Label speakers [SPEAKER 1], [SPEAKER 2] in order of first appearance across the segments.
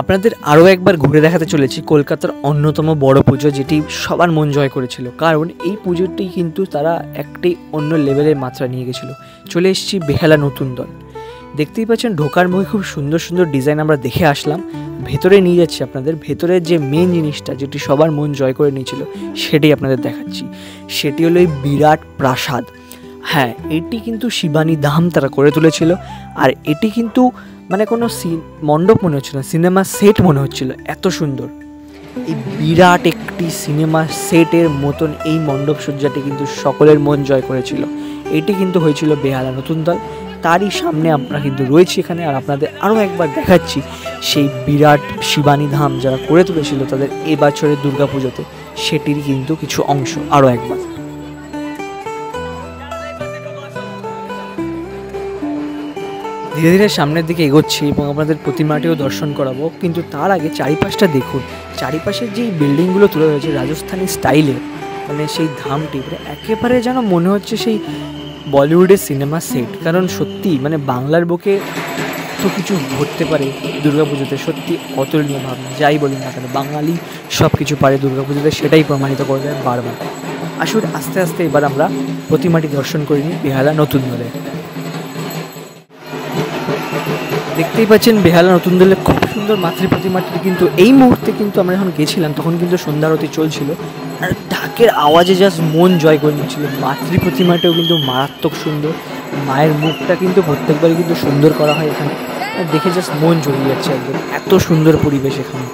[SPEAKER 1] আপনাদের আরও একবার ঘুরে দেখাতে চলেছি কলকাতার অন্যতম বড় পুজো, যেটি সবার মন জয় করেছিল। কারণ এই পুজোটি কিন্তু তারা একটি অন্য লেভেলের মাত্রা নিয়ে গেছিলো। চলে এসেছি বেহালা নতুন দল। দেখতেই পাচ্ছেন ঢোকার মুখে খুব সুন্দর সুন্দর ডিজাইন আমরা দেখে আসলাম। ভেতরে নিয়ে যাচ্ছি আপনাদের। ভেতরের যে মেন জিনিসটা যেটি সবার মন জয় করে নিয়েছিল সেটাই আপনাদের দেখাচ্ছি। সেটি হলো এই বিরাট প্রাসাদ। হ্যাঁ, এটি কিন্তু শিবানী ধাম তারা করে তুলেছিল। আর এটি কিন্তু মানে কোনো মণ্ডপ মনে হচ্ছিল না, সিনেমা সেট মনে হচ্ছিল, এত সুন্দর। এই বিরাট একটি সিনেমা সেটের মতন এই মণ্ডপ সজ্জাটি কিন্তু সকলের মন জয় করেছিল। এটি কিন্তু হয়েছিল বেহালা নতুন দল। তারই সামনে আমরা কিন্তু রয়েছি এখানে। আর আপনাদের আরও একবার দেখাচ্ছি সেই বিরাট শিবানী ধাম যারা করে তুলেছিল তাদের এবছরের দুর্গাপুজোতে, সেটির কিন্তু কিছু অংশ আরও একবার। ধীরে ধীরে সামনের দিকে এগোচ্ছি এবং আপনাদের প্রতিমাটিও দর্শন করাবো। কিন্তু তার আগে চারিপাশটা দেখুন। চারিপাশের যেই বিল্ডিংগুলো তুলে হয়েছে রাজস্থানী স্টাইলে, মানে সেই ধামটি একেবারে যেন মনে হচ্ছে সেই বলিউডের সিনেমা সেট। কারণ সত্যি মানে বাংলার বুকে এত কিছু ঘটতে পারে দুর্গাপুজোতে, সত্যি অতুলনীয় ভাবনা। যাই বলুন না কেন, বাঙালি সব কিছু পারে দুর্গাপুজোতে, সেটাই প্রমাণিত করে দেয় বারবার। আসুন আস্তে আস্তে এবার আমরা প্রতিমাটি দর্শন করে নিই বেহালা নতুন দলে। দেখতেই পাচ্ছেন বেহালা নতুন দলে খুব সুন্দর মাতৃ প্রতিমাটি। কিন্তু এই মুহূর্তে কিন্তু আমরা যখন গেছিলাম তখন কিন্তু সন্ধ্যা আরতি চলছিল, আর ঢাকের আওয়াজে জাস্ট মন জয় করে নিচ্ছিল। মাতৃ প্রতিমাটাও কিন্তু মারাত্মক সুন্দর। মায়ের মুখটা কিন্তু প্রত্যেকবারই কিন্তু সুন্দর করা হয় এখানে, দেখে জাস্ট মন জড়িয়ে যাচ্ছে একদম। এত সুন্দর পরিবেশ এখানে।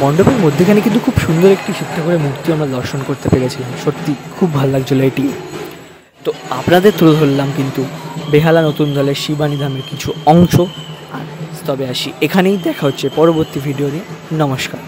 [SPEAKER 1] মণ্ডপের মধ্যেখানে কিন্তু খুব সুন্দর একটি শিব ঠাকুরের মূর্তি আমরা দর্শন করতে পেরেছিলাম। সত্যি খুব ভালো লাগছিলো এটি। তো আপনাদের তুলে ধরলাম কিন্তু বেহালা নতুন দলের শিবানী ধামের কিছু অংশ। আর তবে আসি, এখানেই দেখা হচ্ছে পরবর্তী ভিডিও নিয়ে। নমস্কার।